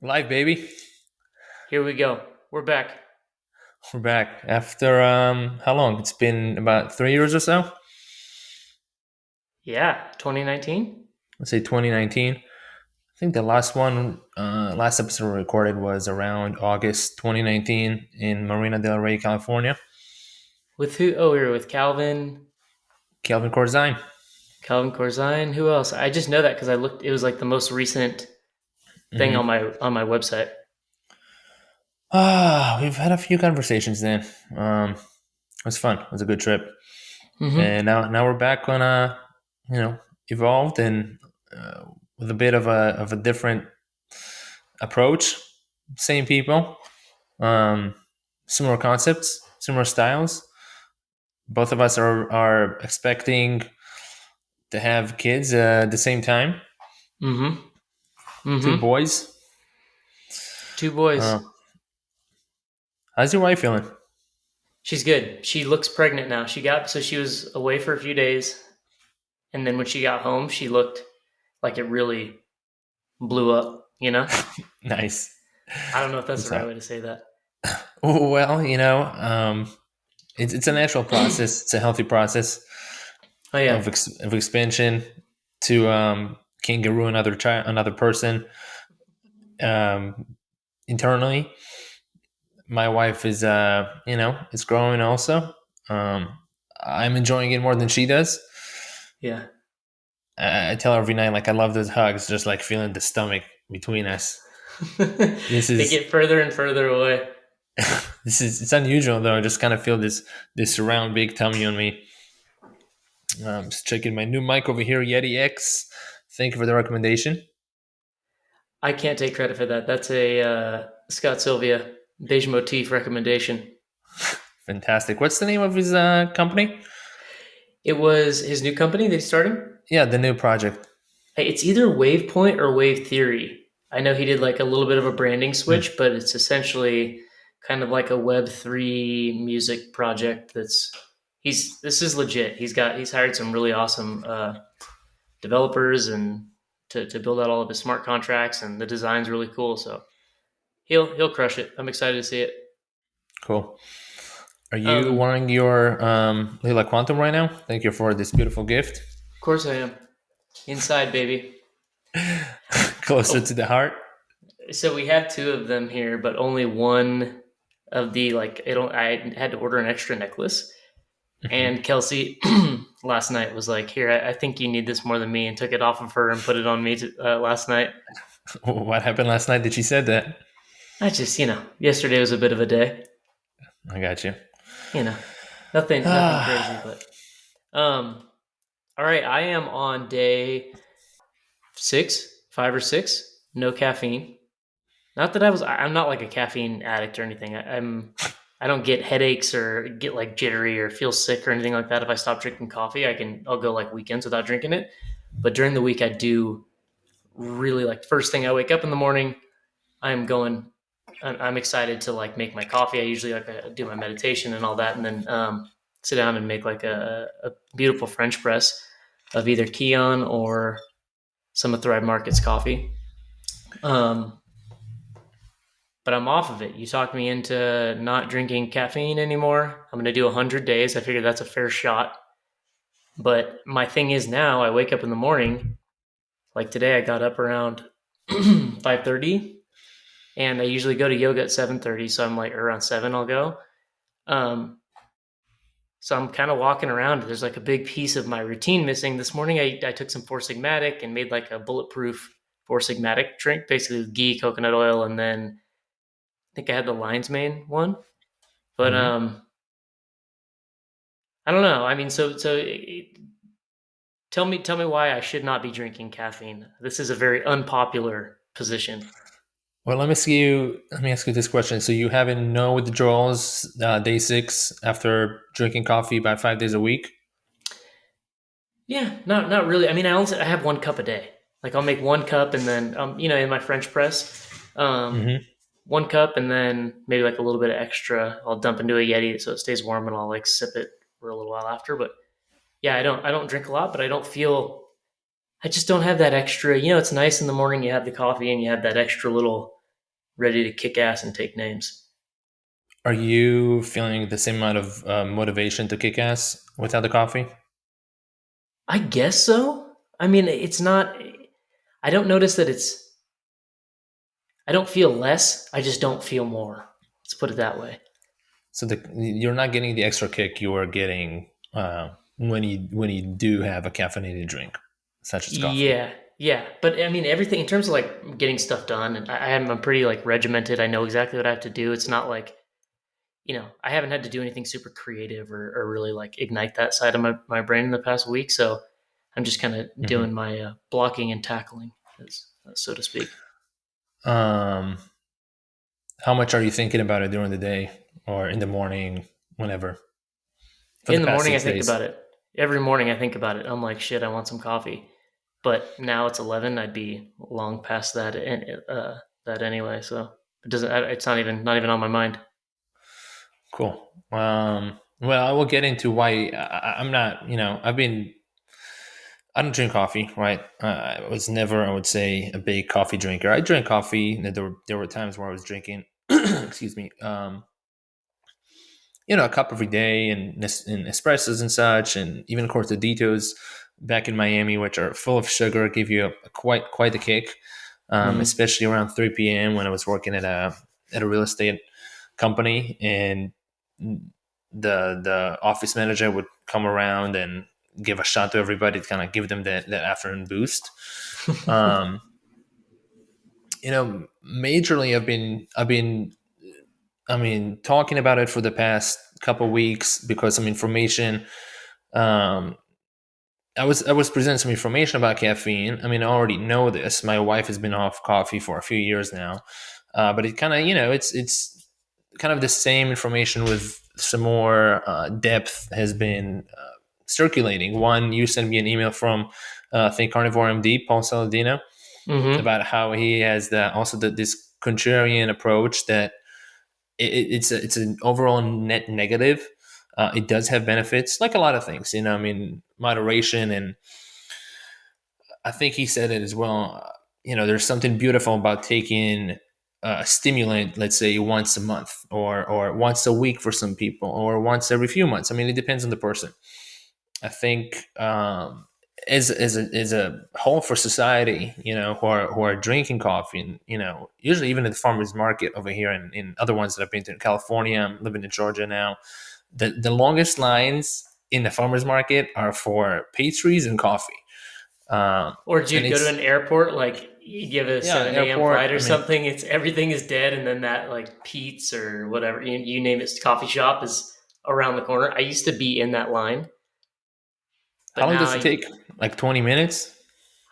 Live, baby. Here we go. We're back. We're back after how long? It's been about 3 years or so. Yeah, 2019. Let's say 2019. I think the last episode we recorded was around August 2019 in Marina del Rey, California. With who? Oh, we were with Calvin, Kelvin Corzine. Calvin Corzine. Who else? I just know that because I looked. It was like the most recent thing on hmm my website. We've had a few conversations then. It was fun. It was a good trip, Mm-hmm. and now we're back on you know, evolved and with a bit of a different approach. Same people, um, similar concepts, similar styles. Both of us are expecting to have kids at the same time. Mm-hmm. Two Mm-hmm. boys. Two Uh, boys. how's your wife feeling? She's good. She looks pregnant now. She was away for a few days, and then when she got home, she looked like it really blew up. Nice. I don't know if that's the What's right up? way to say that. Well, it's a natural process. It's a healthy process Oh yeah. of expansion to kangaroo another person um, internally. My wife is is growing also. Um, I'm enjoying it more than she does. Yeah. I tell her every night like I love those hugs, just like feeling the stomach between us. This They is get further and further away. this is it's unusual though. I just kind of feel this round big tummy on me. Just checking my new mic over here, Yeti X. Thank you for the recommendation. I can't take credit for that. That's a Scott Sylvia beige motif recommendation. Fantastic. What's the name of his company? It was his new company that he's starting. Yeah, the new project. Hey, it's either Wavepoint or Wave Theory. I know he did like a little bit of a branding Hmm. switch, but it's essentially kind of like a Web3 music project. This is legit. He's hired some really awesome developers and to build out all of his smart contracts, and the design's really cool. So he'll crush it. I'm excited to see it. Cool. Are you Of wearing your Lila Quantum right now? Thank you for this beautiful gift. course I am. Inside, baby. Closer to Oh, the heart. so we have two of them here, but only one of the like. I had to order an extra necklace, Mhm. and Kelsey last night was like, "Here, I think you need this more than me," and took it off of her and put it on me last night. What happened last night that she said that? I just, yesterday was a bit of a day. I got you. You know, nothing crazy, but um. All right, I am on day 5 or 6. No caffeine. Not that I'm not like a caffeine addict or anything. I don't get headaches or get like jittery or feel sick or anything like that if I stop drinking coffee. I'll go like weekends without drinking it, but during the week I do really like first thing I wake up in the morning. I'm going. I'm excited to like make my coffee. I usually like do my meditation and all that, and then sit down and make like a beautiful French press of either Kion or some of Thrive Market's coffee. Um, but I'm off of it. You talked me into not drinking caffeine anymore. I'm going to do 100 days. I figure that's a fair shot. But my thing is now I wake up in the morning. Like today, I got up around 5:30, and I usually go to yoga at 7:30. So I'm like around 7, I'll go. Um, so I'm kind of walking around. There's like a big piece of my routine missing. This morning, I took some Four Sigmatic and made like a bulletproof Four Sigmatic drink, basically with ghee, coconut oil, and then I think I had the lion's mane one. But hmm I don't know. I mean, tell me why I should not be drinking caffeine. This is a very unpopular position. Well, let me ask you this question. So you having no withdrawals day 6 after drinking coffee about 5 days a week? Yeah, not really. I mean, I have 1 cup a day. Like I'll make 1 cup and then in my French press, um, hmm 1 cup and then maybe like a little bit of extra. I'll dump into a Yeti so it stays warm and I'll like sip it for a little while after. But yeah, I don't drink a lot, but I just don't have that extra. It's nice in the morning. You have the coffee and you have that extra little. ready to kick ass and take names. Are you feeling the same amount of motivation to kick ass without the coffee? I guess so. I mean, it's not. I don't notice that it's. I don't feel less. I just don't feel more. Let's put it that way. So you're not getting the extra kick you are getting when you do have a caffeinated drink, such as coffee. Yeah, yeah. But I mean, everything in terms of like getting stuff done, and I'm pretty like regimented. I know exactly what I have to do. It's not like I haven't had to do anything super creative or really like ignite that side of my brain in the past week. So I'm just kind of Hmm. doing my blocking and tackling, so to speak. Um, how much are you thinking about it during the day or in the morning, whenever, for the In the past morning, I six think days? about it. Every morning, I think about it. I'm like, shit, I want some coffee. But now it's 11. I'd be long past that that anyway. So it doesn't. It's not even on my mind. Cool. Well, I will get into why I'm not. I don't drink coffee, right? I was never, I would say, a big coffee drinker. I drank coffee. There were times where I was drinking, excuse me, a cup every day and espressos and such, and even cortaditos back in Miami, which are full of sugar, give you quite a kick, Mm-hmm. especially around 3 p.m. when I was working at a real estate company, and the office manager would come around and give a shot to everybody to kind of give them that afternoon boost. Um, majorly, I've been I mean, talking about it for the past couple weeks because some information. Um, I was presenting some information about caffeine. I mean, I already know this. My wife has been off coffee for a few years now, but it kind of it's kind of the same information with some more depth has been circulating. One, you sent me an email from I think Carnivore MD Paul Saladino Mm-hmm. about how he has this contrarian approach that it's an overall net negative. It does have benefits, like a lot of things. I mean, moderation, and I think he said it as well. There's something beautiful about taking a stimulant, let's say once a month, or once a week for some people, or once every few months. I mean, it depends on the person. I think as a whole for society, who are drinking coffee, and usually even at the farmers market over here, and in other ones that I've been to in California, I'm living in Georgia now. The longest lines in the farmers market are for pastries and coffee, Or and dude, go to an it's airport, like you give a yeah, 7 a.m. airport. flight or I mean, something. It's everything is dead, and then that like Pete's or whatever you name it, coffee shop is around the corner. I used to be in that line, how but long now does it take? Like 20 minutes?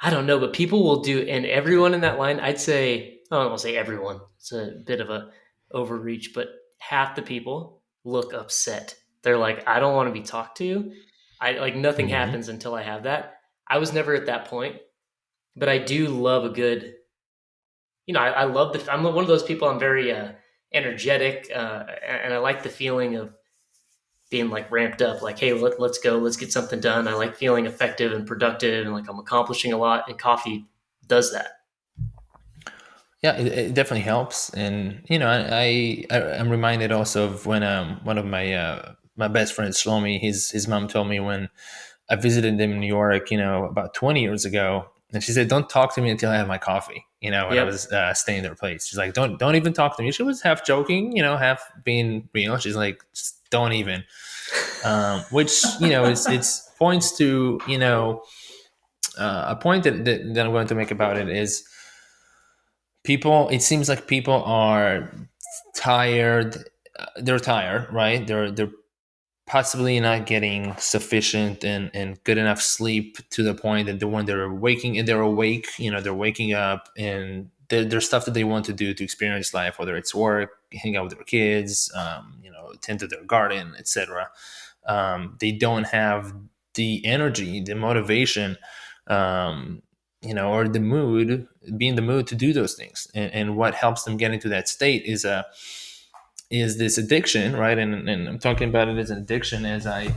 I don't know. But people will do, and everyone in that line, I'd say, I don't want to say everyone. It's a bit of a overreach, but half the people look upset. They're like, I don't want to be talked to. I like nothing Hmm. happens until I have that. I was never at that point, but I do love a good I love I'm one of those people. I'm very energetic, and I like the feeling of being like ramped up. Like, hey, let's go, let's get something done. I like feeling effective and productive, and like I'm accomplishing a lot. And coffee does that. Yeah, it definitely helps, and I'm reminded also of when one of my best friends told me his mom told me when I visited them in New York, about 20 years ago, and she said, "Don't talk to me until I have my coffee." When I was Yep. staying at their place, she's like, "Don't even talk to me." She was half joking, half being real. She's like, "Just don't even," which it's points to a point that I'm going to make about it is people. It seems like people are tired. They're tired, right? They're possibly not getting sufficient and good enough sleep to the point that when they're waking and they're awake, they're waking up and there's stuff that they want to do to experience life, whether it's work, hang out with their kids, tend to their garden, etc. They don't have the energy, the motivation, or the mood, be in the mood to do those things. And what helps them get into that state is this addiction, right? And I'm talking about it as an addiction as I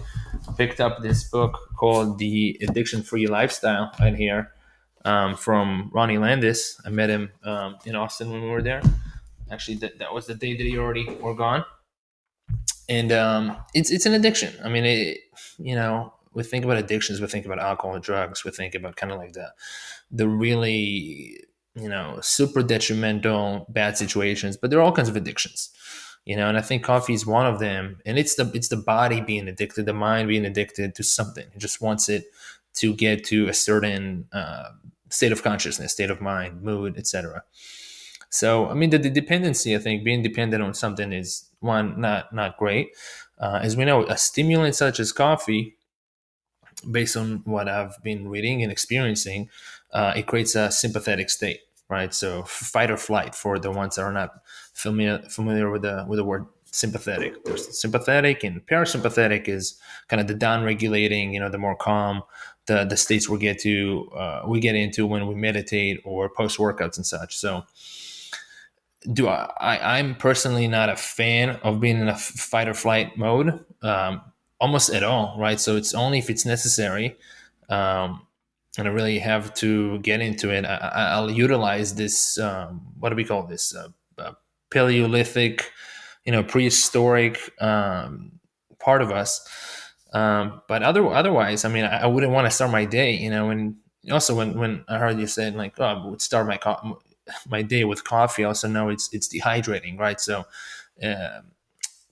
picked up this book called The Addiction Free Lifestyle right here, from Ronnie Landis. I met him in Austin when we were there. Actually, that was the day that you already were gone. And it's an addiction. I mean, we think about addictions, we think about alcohol and drugs, we think about kind of like the really super detrimental bad situations, but there are all kinds of addictions. And I think coffee is one of them, and it's the body being addicted, the mind being addicted to something. It just wants it to get to a certain state of consciousness, state of mind, mood, etc. So I mean, the dependency, I think, being dependent on something is one, not great. As we know, a stimulant such as coffee, based on what I've been reading and experiencing, it creates a sympathetic state, right? So fight or flight, for the ones that are not familiar with the word sympathetic. There's sympathetic, and parasympathetic is kind of the down regulating, the more calm, the states we get into when we meditate or post workouts and such. So I'm personally not a fan of being in a fight or flight mode, almost at all, right? So it's only if it's necessary, um, and I really have to get into it. I'll utilize this. What do we call this? Paleolithic, prehistoric part of us. But otherwise, I mean, I wouldn't want to start my day, and also when I heard you saying like, oh, I would start my day with coffee. I also know it's dehydrating, right? So uh,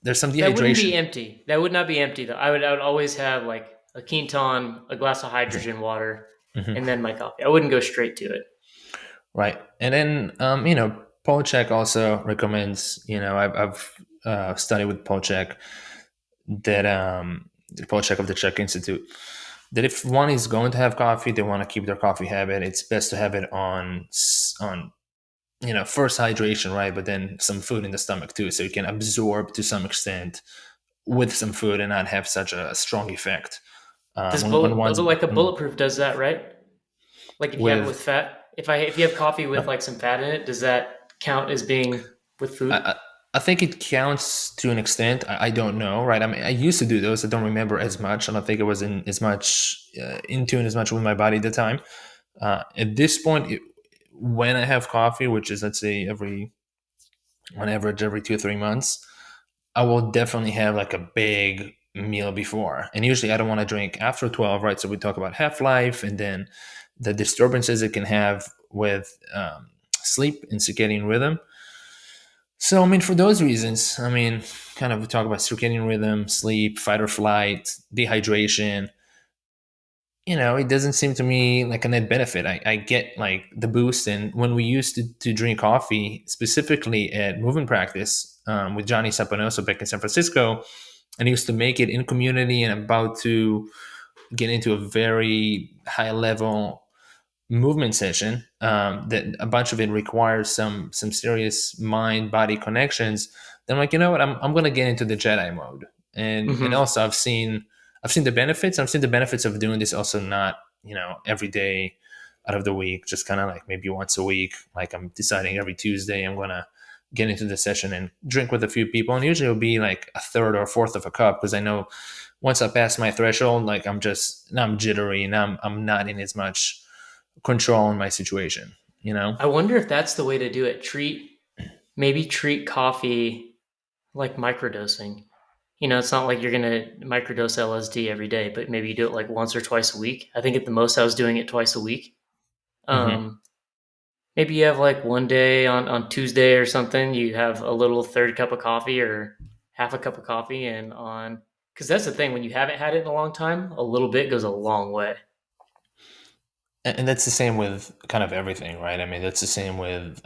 there's some That wouldn't be dehydration. empty. That would not be empty though. I would always have like a quinton, a glass of hydrogen water, Mhm. and then my coffee. I wouldn't go straight to it. Right. And then, Polchek also recommends, I've studied with Polchek that, Polchek of the Czech Institute, that if one is going to have coffee, they want to keep their coffee habit. It's best to have it on, first hydration, right? But then some food in the stomach too. So you can absorb to some extent with some food and not have such a strong effect. Does When bullet one's like a bulletproof does that, right? Like if you have it with with, fat, if you have coffee with uh, like some fat in it, does that count as being with I, food? I I think it counts to an extent. I don't know, right? I mean, I used to do those. I don't remember as much. I don't think it was in as much in tune as much with my body at the time. At this point, when I have coffee, which is let's say on average every 2 or 3 months, I will definitely have like a big meal before. And usually, I don't want to drink after 12, right? So we talk about half life and then the disturbances it can have with sleep and circadian rhythm. So, I mean, for those reasons, I mean, kind of we talk about circadian rhythm, sleep, fight or flight, dehydration. It doesn't seem to me like a net benefit. I get like the boost. And when we used to drink coffee, specifically at movement practice with Johnny Sapanoso back in San Francisco, and he used to make it in community and about to get into a very high level movement session, that a bunch of it requires some serious mind body connections, then I'm like, you know what, I'm gonna get into the Jedi mode. And Hmm. also I've seen the benefits. I've seen the benefits of doing this also, not every day out of the week, just kind of like maybe once a week. Like I'm deciding every Tuesday I'm gonna get into the session and drink with a few people, and usually it'll be like a third or a fourth of a cup, because I know once I pass my threshold, like now I'm jittery, and I'm not in as much control in my situation, you know? I wonder if that's the way to do it. Treat coffee like microdosing. It's not like you're gonna microdose LSD every day, but maybe you do it like once or twice a week. I think at the most I was doing it twice a week. Hmm. Um, Maybe you have like one day on Tuesday or something, you have a little third cup of coffee or half a cup of coffee, and on because that's the thing when you haven't had it in a long time, a little bit goes a long way. And that's the same with kind of everything, right? I mean, that's the same with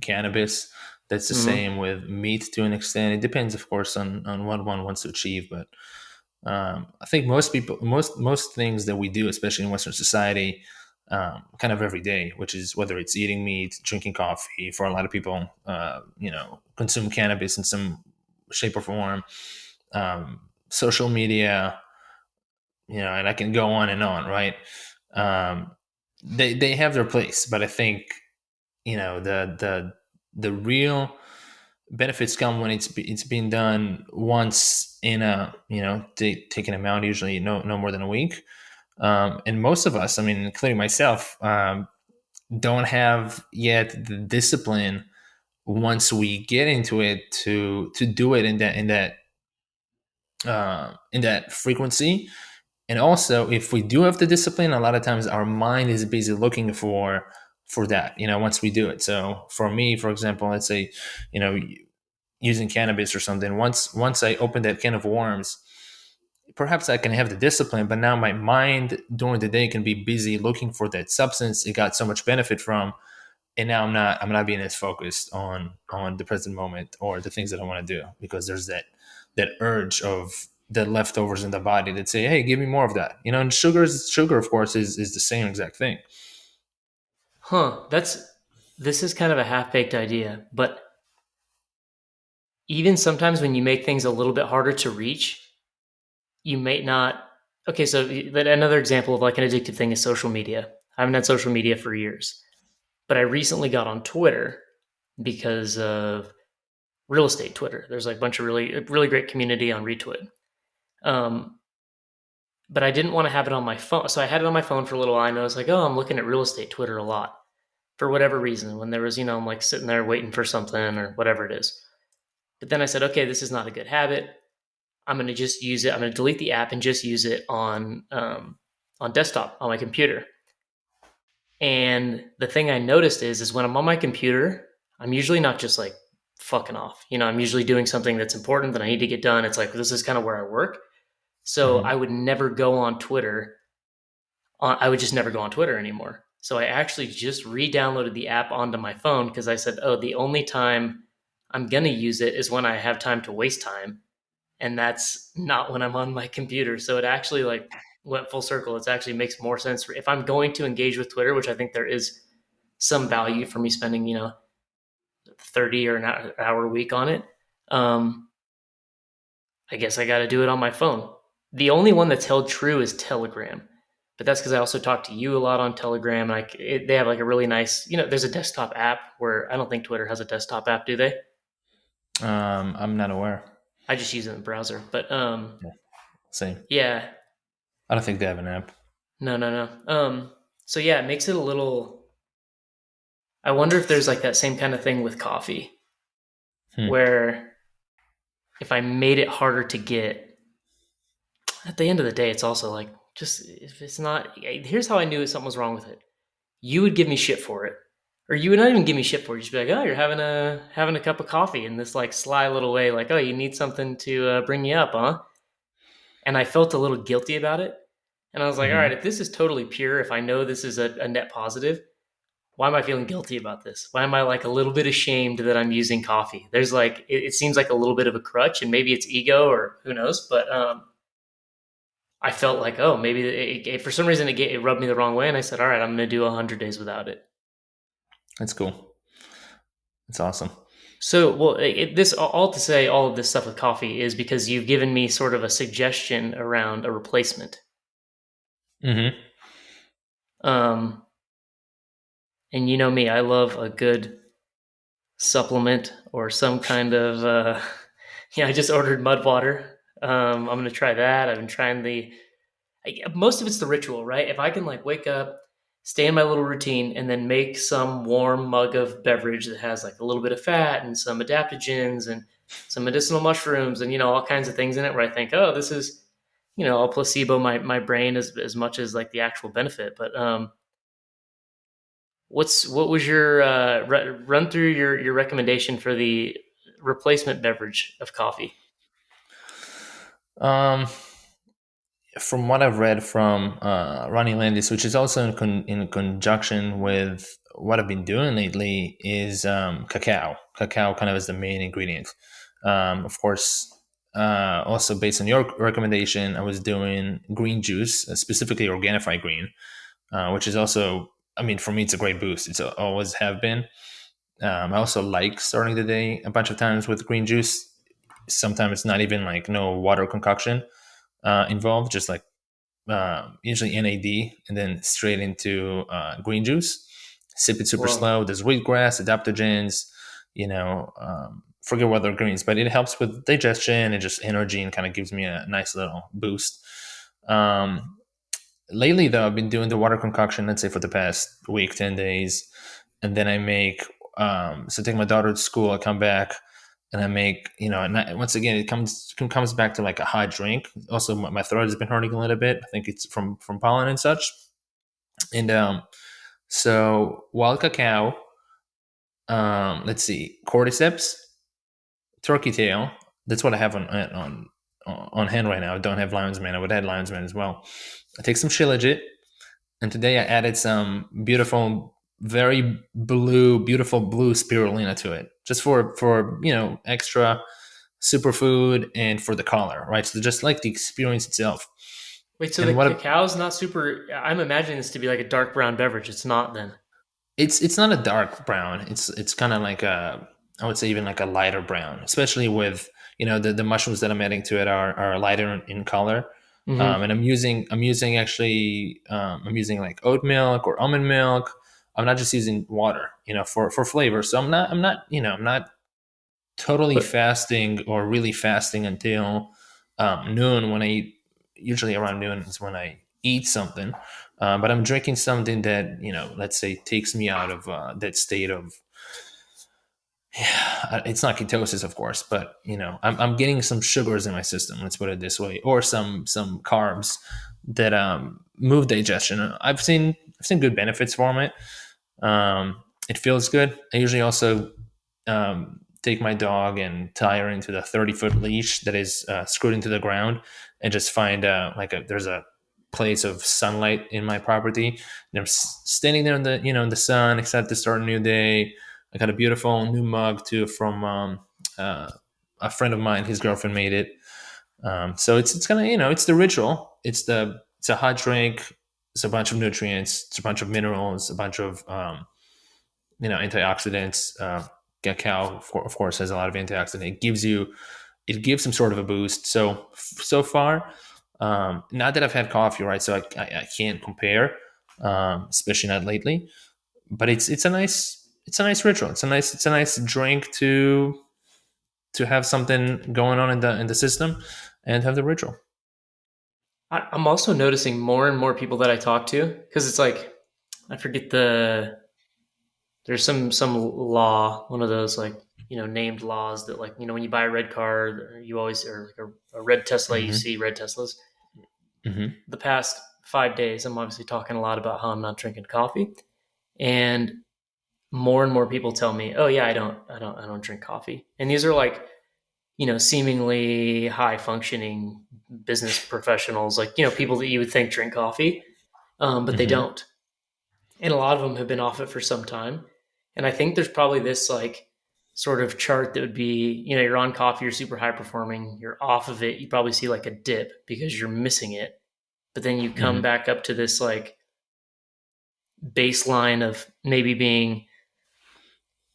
cannabis. That's the Hmm. same with meat to an extent. It depends, of course, on what one wants to achieve. But I think most people, most things that we do, especially in Western society, kind of every day, which is whether it's eating meat, drinking coffee. For a lot of people, consume cannabis in some shape or form. Social media, and I can go on, right? Um, they have their place, but I think the real benefits come when it's being done once in a taking them out, usually no more than a week. And most of us, I mean, including myself, don't have yet the discipline once we get into it to do it in that frequency. And also, if we do have the discipline, a lot of times our mind is busy looking for that, once we do it. So for me, for example, let's say, you know using cannabis or something, once I open that can of worms, perhaps I can have the discipline, but now my mind during the day can be busy looking for that substance it got so much benefit from. And now I'm not being as focused on the present moment or the things that I want to do, because there's that urge of the leftovers in the body that say, hey, give me more of that. And sugar, of course, is the same exact thing. Huh. This is kind of a half baked idea, but even sometimes when you make things a little bit harder to reach, you may not. Okay, so another example of like an addictive thing is social media. I haven't had social media for years, but I recently got on Twitter because of real estate Twitter. There's like a bunch of really great community on Retweet. Um, but I didn't want to have it on my phone, so I had it on my phone for a little while. And I was like, oh, I'm looking at real estate Twitter a lot for whatever reason. When there was, I'm like sitting there waiting for something or whatever it is. But then I said, okay, this is not a good habit. I'm going to just use it. I'm going to delete the app and just use it on desktop on my computer. And the thing I noticed is when I'm on my computer, I'm usually not just like fucking off. I'm usually doing something that's important that I need to get done. It's like this is kind of where I work. So I Hmm. would never go on Twitter. I would just never go on Twitter anymore. So I actually just re-downloaded the app onto my phone because I said, oh, the only time I'm gonna use it is when I have time to waste time, and that's not when I'm on my computer. So it actually like went full circle. It actually makes more sense if I'm going to engage with Twitter, which I think there is some value for me spending 30 or an hour a week on it. Um, I guess I got to do it on my phone. The only one that's held true is Telegram, but that's because I also talk to you a lot on Telegram. And they have like a really nice, there's a desktop app where I don't think Twitter has a desktop app, do they? I'm not aware. I just use it in the browser. But Yeah, same. yeah, I don't think they have an app. no, no, no. So yeah, it makes it a little. I wonder if there's like that same kind of thing with coffee, Hmm. where if I made it harder to get, at the end of the day, it's also like just if it's not. Here's how I knew something was wrong with it. You would give me shit for it, or you would not even give me shit for it. You'd just be like, "Oh, you're having a cup of coffee," in this like sly little way, like, "Oh, you need something to bring you up, huh?" And I felt a little guilty about it, and I was like, "All right, Hmm. if this is totally pure, if I know this is a net positive, why am I feeling guilty about this? Why am I like a little bit ashamed that I'm using coffee?" There's like it seems like a little bit of a crutch, and maybe it's ego or who knows, but I felt like, oh, maybe for some reason it rubbed me the wrong way, and I said, all right, I'm going to do 100 days without it. That's cool. That's awesome. So, well, this all to say, all of this stuff with coffee is because you've given me sort of a suggestion around a replacement. Hmm. Um, and you know me, I love a good supplement or some kind of. Yeah, I just ordered mud water. I'm gonna try that. I've been trying most of it's the ritual, right? If I can like wake up, stay in my little routine, and then make some warm mug of beverage that has like a little bit of fat and some adaptogens and some medicinal mushrooms and all kinds of things in it, where I think, oh, this is I'll placebo my brain as much as like the actual benefit. But what was your run through your recommendation for the replacement beverage of coffee? Um, from what I've read from Ronnie Landis, which is also in conjunction with what I've been doing lately, is cacao. Cacao kind of is the main ingredient. Of course, also based on your recommendation, I was doing green juice, specifically Organifi green, which is also, I mean, for me, it's a great boost. It's always have been. I also like starting the day a bunch of times with green juice. Sometimes not even like no water concoction involved, just like usually NAD, and then straight into green juice. Sip it super Whoa, slow. There's wheatgrass, adaptogens, forget what other greens, but it helps with digestion and just energy and kind of gives me a nice little boost. Um, Lately, though, I've been doing the water concoction, let's say for the past week, 10 days. And then I make So I take my daughter to school. I come back and I make, and once again, it comes back to like a hot drink. Also, my throat has been hurting a little bit. I think it's from pollen and such. And so wild cacao, let's see, cordyceps, turkey tail. That's what I have on hand right now. I don't have lion's mane. I would add lion's mane as well. I take some shilajit, and today I added some beautiful blue spirulina to it, just for extra superfood and for the color, right? So just like the experience itself. Wait, so the And what cacao is not super. I'm imagining this to be like a dark brown beverage. It's not then. it's not a dark brown. It's kind of like a, I would say even like a lighter brown, especially with the mushrooms that I'm adding to it are lighter in color. Mm-hmm. And I'm using actually I'm using like oat milk or almond milk. I'm not just using water, for flavor. So I'm not totally But fasting or really fasting until noon when I eat. Usually around noon is when I eat something. But I'm drinking something that, let's say takes me out of that state of, it's not ketosis, of course, but I'm getting some sugars in my system. Let's put it this way, or some carbs that move digestion. I've seen good benefits from it. It feels good. I usually also take my dog and tie her into the 30-foot leash that is screwed into the ground, and just find there's a place of sunlight in my property, and I'm standing there in the sun, excited to start a new day. I got a beautiful new mug too from uh, a friend of mine. His girlfriend made it. So it's kind of, it's the ritual. It's a hot drink. It's a bunch of nutrients. It's a bunch of minerals. A bunch of antioxidants. Cacao, of course, has a lot of antioxidant. It gives some sort of a boost. So far, not that I've had coffee, right? So I can't compare, especially not lately. But it's a nice ritual. It's a nice drink to have something going on in the system and have the ritual. I'm also noticing more and more people that I talk to because it's like I forget there's some law, one of those like named laws that like when you buy a red car, you always or like a red Tesla, you Hmm. see red Teslas. Hmm. The past 5 days, I'm obviously talking a lot about how I'm not drinking coffee, and more and more people tell me, "Oh yeah, I don't drink coffee," and these are like seemingly high functioning business professionals, like people that you would think drink coffee, but they Hmm. don't, and a lot of them have been off it for some time. And I think there's probably this like sort of chart that would be, you're on coffee, you're super high performing, you're off of it, you probably see like a dip because you're missing it, but then you come Hmm. back up to this like baseline of maybe being,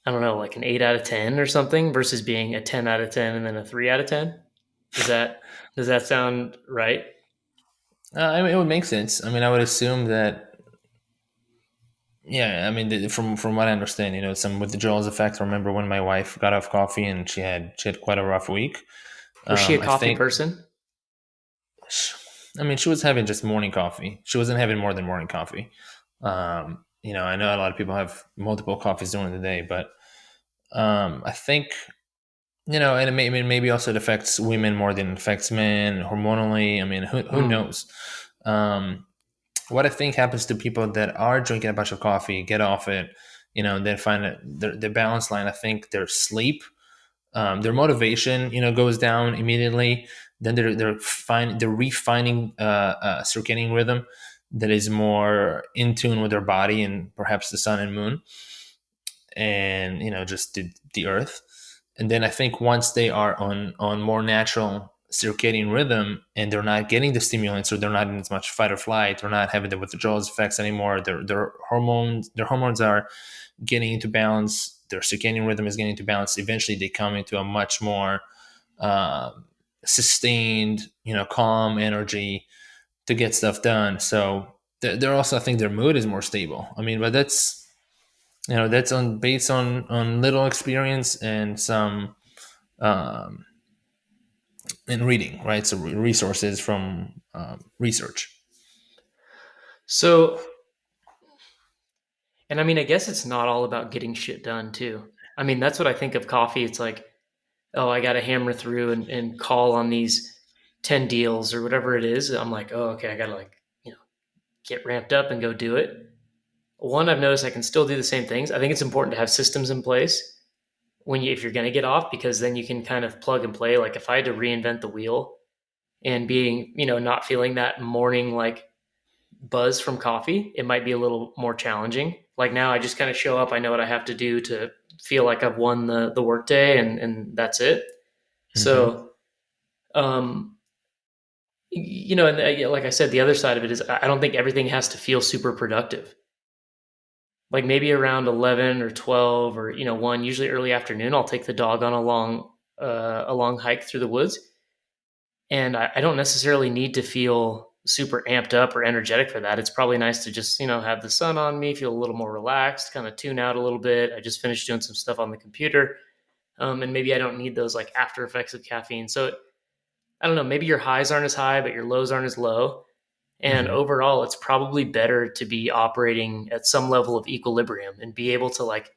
I don't know, like an 8 out of 10 or something versus being a 10 out of 10 and then a 3 out of 10. Does that does that sound right? I mean, it would make sense. I mean, I would assume that. Yeah, I mean, from what I understand, some withdrawals effects. I remember when my wife got off coffee and she had quite a rough week. Was she a I coffee think, person? I mean, she was having just morning coffee. She wasn't having more than morning coffee. I know a lot of people have multiple coffees during the day, but I think, and maybe also it affects women more than it affects men hormonally. I mean, who Mm. knows? Um, what I think happens to people that are drinking a bunch of coffee, get off it, then find that their balance line. I think their sleep, their motivation, goes down immediately. Then they're refining a circadian rhythm that is more in tune with their body and perhaps the sun and moon, and just the earth. And then I think once they are on more natural circadian rhythm and they're not getting the stimulants, or they're not in as much fight or flight, they're not having the withdrawals effects anymore, their hormones are getting into balance, their circadian rhythm is getting into balance, eventually they come into a much more uh, sustained, calm energy to get stuff done. So they're also, I think their mood is more stable. I mean, but that's on based on little experience and some um, and reading, right? So resources from research. So And I mean, I guess it's not all about getting shit done too. I mean, that's what I think of coffee. It's like, oh, I got to hammer through and call on these 10 deals or whatever it is. I'm like, oh, okay, I got to like, you know, get ramped up and go do it. One, I've noticed I can still do the same things. I think it's important to have systems in place when you, if you're going to get off, because then you can kind of plug and play. Like if I had to reinvent the wheel and being, not feeling that morning like buzz from coffee, it might be a little more challenging. Like now I just kind of show up, I know what I have to do to feel like I've won the workday, and that's it. Hmm. So, um, and like I said, the other side of it is I don't think everything has to feel super productive. Like maybe around 11 or 12 or, 1, usually early afternoon, I'll take the dog on a long hike through the woods. And I don't necessarily need to feel super amped up or energetic for that. It's probably nice to just, have the sun on me, feel a little more relaxed, kind of tune out a little bit. I just finished doing some stuff on the computer. And maybe I don't need those like after effects of caffeine. So I don't know, maybe your highs aren't as high, but your lows aren't as low. And Hmm. overall, it's probably better to be operating at some level of equilibrium and be able to like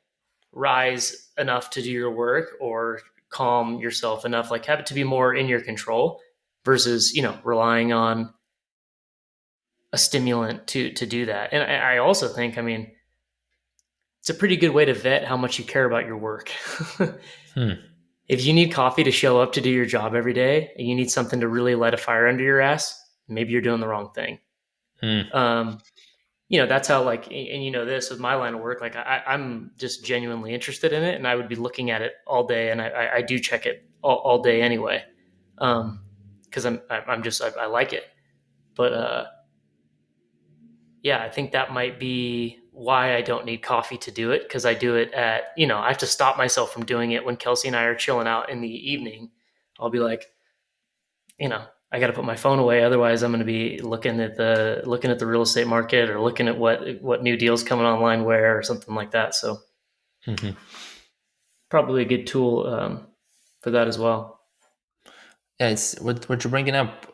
rise enough to do your work or calm yourself enough, like have it to be more in your control versus, relying on a stimulant to do that. And I also think, I mean, it's a pretty good way to vet how much you care about your work. Hmm. If you need coffee to show up to do your job every day and you need something to really light a fire under your ass, maybe you're doing the wrong thing. Hmm. Um, that's how like, and this with my line of work, like I'm just genuinely interested in it, and I would be looking at it all day, and I do check it all day anyway, because I'm just I like it. But yeah, I think that might be why I don't need coffee to do it, because I do it at, I have to stop myself from doing it when Kelsey and I are chilling out in the evening. I'll be like, I got to put my phone away, otherwise I'm going to be looking at the real estate market or looking at what new deals coming online where or something like that. So Hmm. probably a good tool for that as well. Yeah, it's what you're bringing up.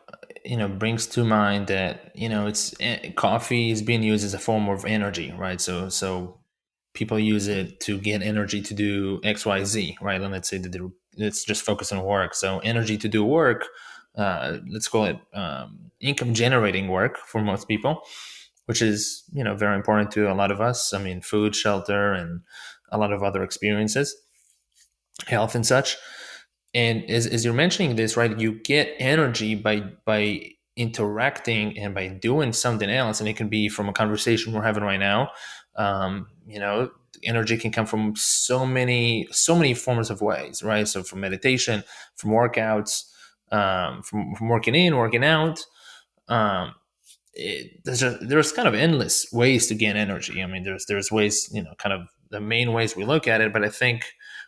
Brings to mind that it's coffee is being used as a form of energy, right? So people use it to get energy to do X, Y, Z, right? And let's say that let's just focus on work. So energy to do work, let's call it income generating work for most people, which is very important to a lot of us. I mean, food, shelter, and a lot of other experiences, health and such. And as you're mentioning this, right, you get energy by interacting and by doing something else, and it can be from a conversation we're having right now. Energy can come from so many forms of ways, right? So from meditation, from workouts, from working in, working out. um, there's kind of endless ways to gain energy. I mean, there's ways, kind of the main ways we look at it, but I think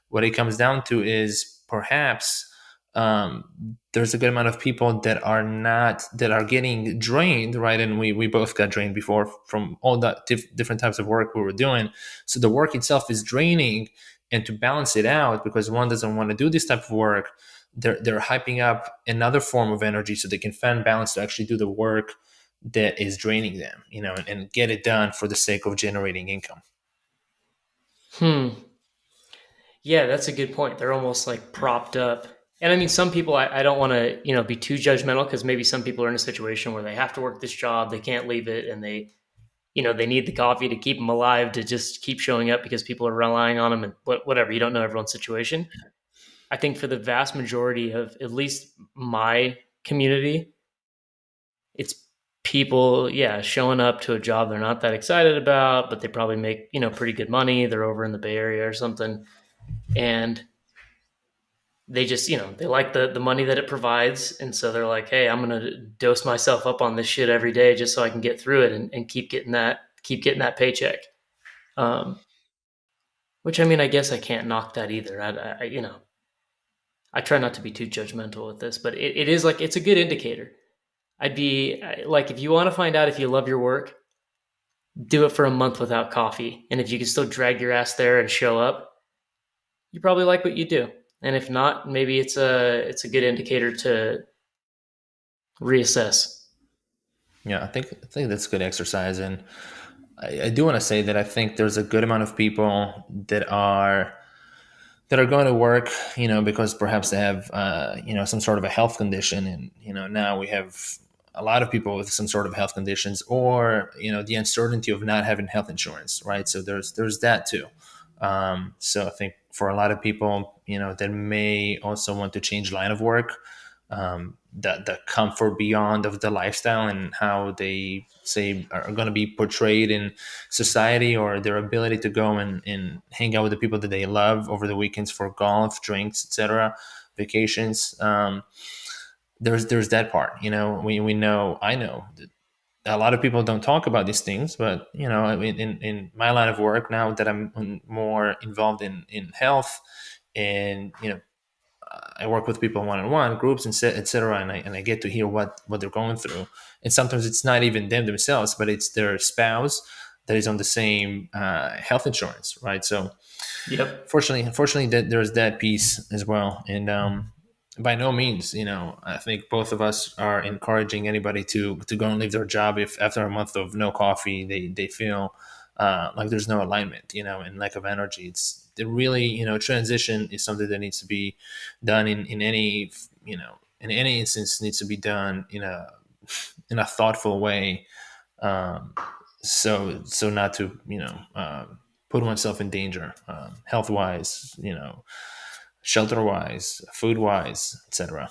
what it comes down to is perhaps there's a good amount of people that are getting drained, right? And we both got drained before from all that different types of work we were doing. So the work itself is draining, and to balance it out, because one doesn't want to do this type of work, they're hyping up another form of energy so they can find balance to actually do the work that is draining them, and get it done for the sake of generating income. Hmm. Yeah, that's a good point. They're almost like propped up. And I mean, some people, I don't want to, be too judgmental, because maybe some people are in a situation where they have to work this job, they can't leave it, and they need the coffee to keep them alive, to just keep showing up because people are relying on them, and whatever. You don't know everyone's situation. I think for the vast majority of at least my community, it's people, yeah, showing up to a job they're not that excited about, but they probably make, pretty good money. They're over in the Bay Area or something. And they just, they like the money that it provides. And so they're like, hey, I'm going to dose myself up on this shit every day just so I can get through it, and keep getting that paycheck. Um, which I mean, I guess I can't knock that either. I try not to be too judgmental with this, but it is like, it's a good indicator. I'd be like, if you want to find out if you love your work, do it for a month without coffee. And if you can still drag your ass there and show up, you probably like what you do. And if not, maybe it's a good indicator to reassess. Yeah, I think that's good exercise. And I do want to say that I think there's a good amount of people that are going to work, because perhaps they have, some sort of a health condition, and now we have a lot of people with some sort of health conditions, or the uncertainty of not having health insurance, right? So there's that too. So I think for a lot of people, that may also want to change line of work, the comfort beyond of the lifestyle and how they say are going to be portrayed in society, or their ability to go and hang out with the people that they love over the weekends for golf, drinks, etc., vacations. There's that part. We know, I know that a lot of people don't talk about these things, but I mean, in my line of work now that I'm more involved in health, and I work with people one on one, groups, and etc., and I get to hear what they're going through. And sometimes it's not even them themselves, but it's their spouse that is on the same health insurance, right? So Yep. unfortunately, that there's that piece as well. And by no means, I think both of us are encouraging anybody to go and leave their job if after a month of no coffee they feel like there's no alignment, and lack of energy. It's the really, transition is something that needs to be done in any, in any instance, needs to be done in a thoughtful way, um, so not to put oneself in danger, health wise, shelter wise, food wise, etc.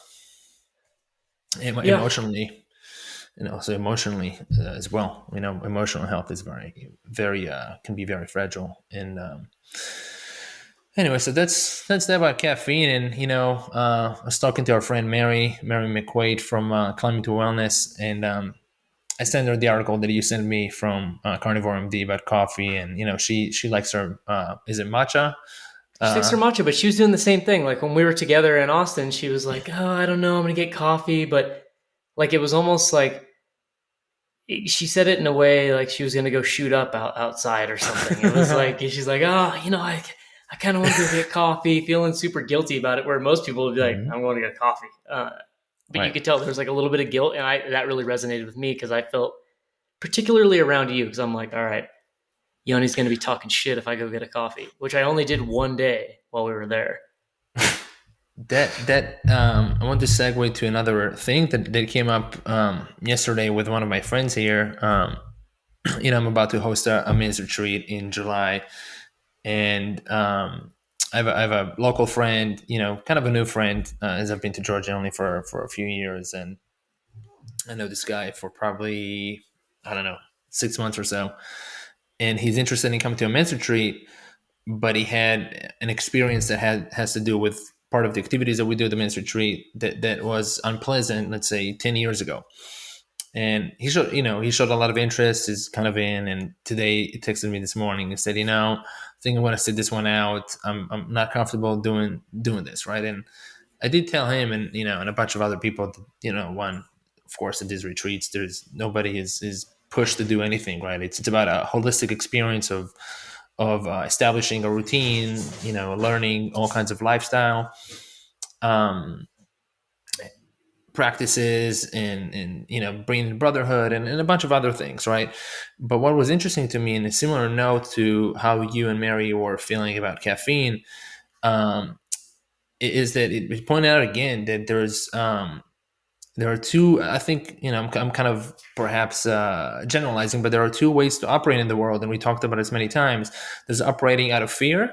Yeah. Emotionally, so emotionally as well. Emotional health is very can be very fragile. And anyway, so that's that about caffeine. And I was talking to our friend Mary McQuaid from Climbing to Wellness, and I sent her the article that you sent me from Carnivore MD about coffee, and she likes her, is it matcha? She takes her Uh, matcha, but she was doing the same thing. Like when we were together in Austin, she was like, "Oh, I don't know, I'm gonna get coffee," but like it was almost like she said it in a way like she was gonna go shoot up outside or something. It was like she's like, "Oh, I kind of want to go get coffee," feeling super guilty about it. Where most people would be like, Mhm. "I'm going to get coffee," but you Right. could tell there was like a little bit of guilt, and that really resonated with me because I felt particularly around you because I'm like, "All right, Yoni's going to be talking shit if I go get a coffee," which I only did one day while we were there. I want to segue to another thing that came up yesterday with one of my friends here. I'm about to host a men's retreat in July, and I have a local friend, kind of a new friend, as I've been to Georgia only for a few years, and I know this guy for probably, I don't know, 6 months or so, and he's interested in coming to a men's retreat, but he had an experience that has to do with part of the activities that we do at the men's retreat that was unpleasant, let's say 10 years ago. And he showed a lot of interest, is kind of in, and today he texted me this morning and said, I think I'm going to sit this one out. I'm not comfortable doing this, right? And I did tell him, and and a bunch of other people that, one, of course, at these retreats, there's nobody is pushed to do anything, right? It's about a holistic experience of establishing a routine, learning all kinds of lifestyle um, practices, and bringing brotherhood, and a bunch of other things, right? But what was interesting to me, in a similar note to how you and Mary were feeling about caffeine, um, is that it pointed out again that there are two. I think I'm kind of perhaps generalizing, but there are two ways to operate in the world, and we talked about it many times. There's operating out of fear,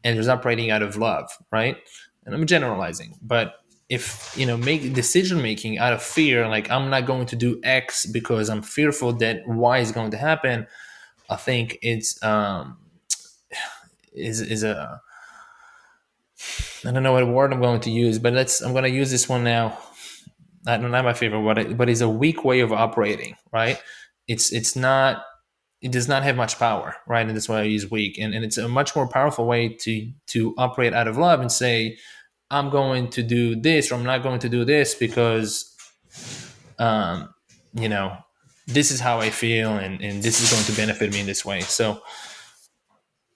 and there's operating out of love, right? And I'm generalizing, but if make decision making out of fear, like I'm not going to do X because I'm fearful that Y is going to happen, I think it's is a, I don't know what word I'm going to use, but I'm going to use this one now. I don't know my favorite word, but it's a weak way of operating, right? It's not, it does not have much power, right? And that's why I use weak. And it's a much more powerful way to operate out of love and say, I'm going to do this, or I'm not going to do this because um, you know, this is how I feel, and this is going to benefit me in this way. So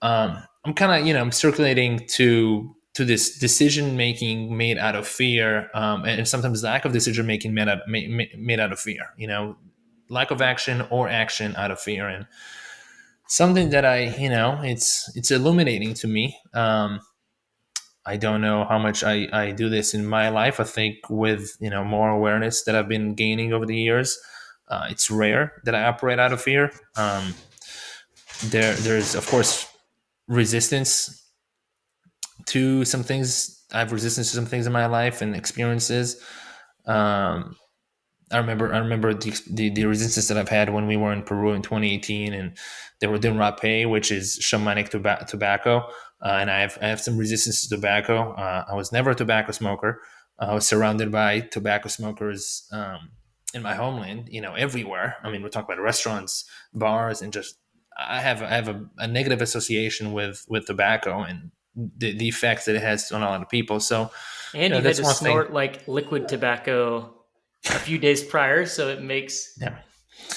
I'm kind of, I'm circulating to this decision making made out of fear, and sometimes lack of decision making made out of fear. Lack of action or action out of fear. something that it's illuminating to me. I don't know how much I do this in my life. I think with more awareness that I've been gaining over the years, it's rare that I operate out of fear. There's of course resistance to some things. I have resistance to some things in my life and experiences. Um, I remember the resistance that I've had when we were in Peru in 2018, and they were doing rapé, which is shamanic tobacco, and I have some resistance to tobacco. I was never a tobacco smoker. I was surrounded by tobacco smokers in my homeland, everywhere. I mean, we're talking about restaurants, bars, and just I have a negative association with tobacco and the effects that it has on a lot of people. So, And you had that's to one thing. snort like liquid tobacco a few days prior, so Yeah,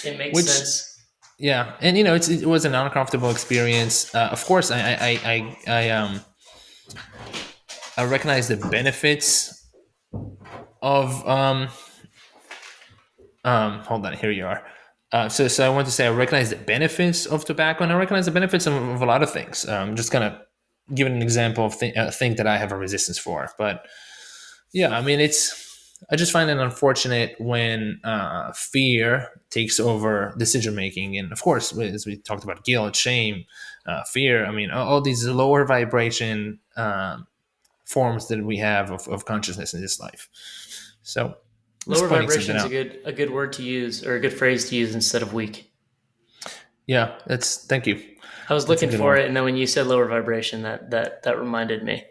it makes which sense. yeah, and it was an uncomfortable experience. Of course, I recognize the benefits of hold on, here you are. So I want to say I recognize the benefits of tobacco, and I recognize the benefits of a lot of things. Just kind of giving an example of a thing that I have a resistance for. But yeah, I mean, I just find it unfortunate when fear takes over decision making, and of course, as we talked about, guilt, shame, fear. I mean, all these lower vibration forms that we have of consciousness in this life. So, just Lower pointing something vibration is a out. good word to use, or a good phrase to use instead of weak. Yeah, that's thank you. I was That's a looking good for one. it, and then when you said lower vibration, that reminded me.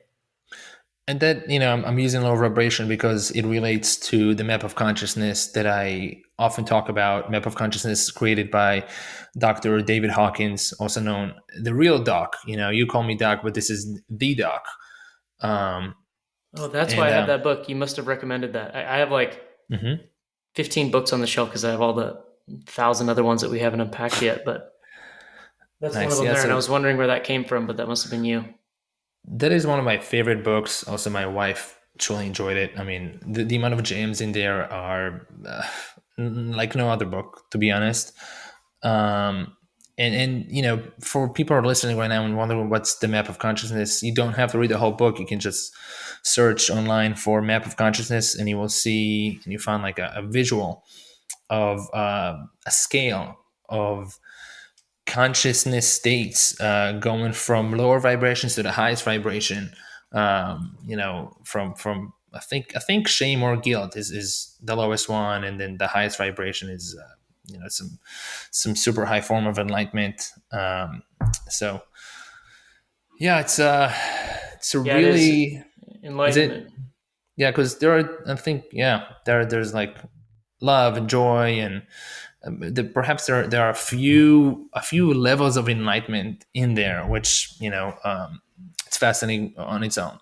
And that I'm using low vibration because it relates to the map of consciousness that I often talk about. Map of consciousness created by Dr. David Hawkins, also known the real doc. You call me doc, but this is the doc. Um, Oh, that's why and I have that book. You must have recommended that. I have like mhm. 15 books on the shelf because I have all the thousand other ones that we haven't unpacked yet. But that's one of Nice. them Yeah, there, and I so was wondering where that came from, but that must have been you. that is one of my favorite books. Also, my wife truly enjoyed it. I mean, the amount of gems in there are like no other book, to be honest. Um, and for people who are listening right now and wondering what's the map of consciousness, you don't have to read the whole book. You can just search online for map of consciousness, and you will see and you find like a visual of a scale of consciousness states, going from lower vibrations to the highest vibration. From I think shame or guilt is the lowest one, and then the highest vibration is some super high form of enlightenment. So yeah, it's a Yeah, it is really is it enlightenment. yeah, because there are, I think, yeah, there's like love and joy, and perhaps there are a few levels of enlightenment in there, which it's fascinating on its own.